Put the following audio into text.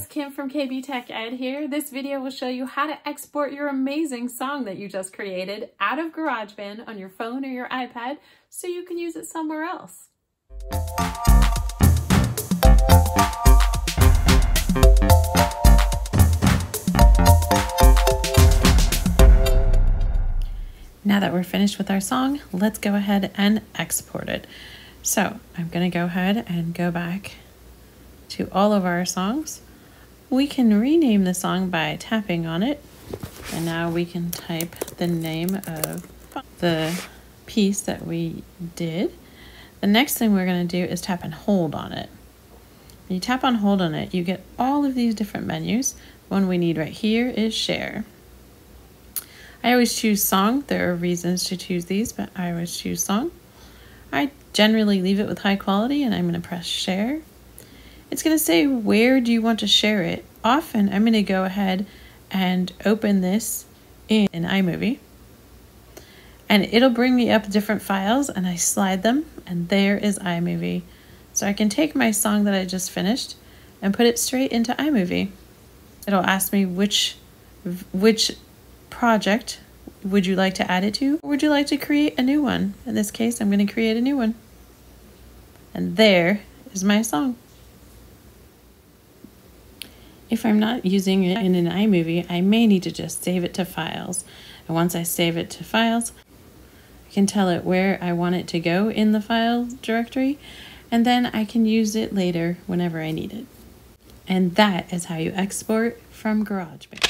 guys, Kim from KB Tech Ed here. This video will show you how to export your amazing song that you just created out of GarageBand on your phone or your iPad so you can use it somewhere else. Now that we're finished with our song, let's go ahead and export it. So I'm going to go ahead and go back to all of our songs. We can rename the song by tapping on it. And now we can type the name of the piece that we did. The next thing we're going to do is tap and hold on it. When you tap on hold on it, you get all of these different menus. One we need right here is share. I always choose song. There are reasons to choose these, but I always choose song. I generally leave it with high quality and I'm going to press share. It's going to say, where do you want to share it? Often I'm going to go ahead and open this in iMovie. And it'll bring me up different files and I slide them and there is iMovie. So I can take my song that I just finished and put it straight into iMovie. It'll ask me which project would you like to add it to? Or would you like to create a new one? In this case, I'm going to create a new one. And there is my song. If I'm not using it in an iMovie, I may need to just save it to files. And once I save it to files, I can tell it where I want it to go in the file directory, and then I can use it later whenever I need it. And that is how you export from GarageBand.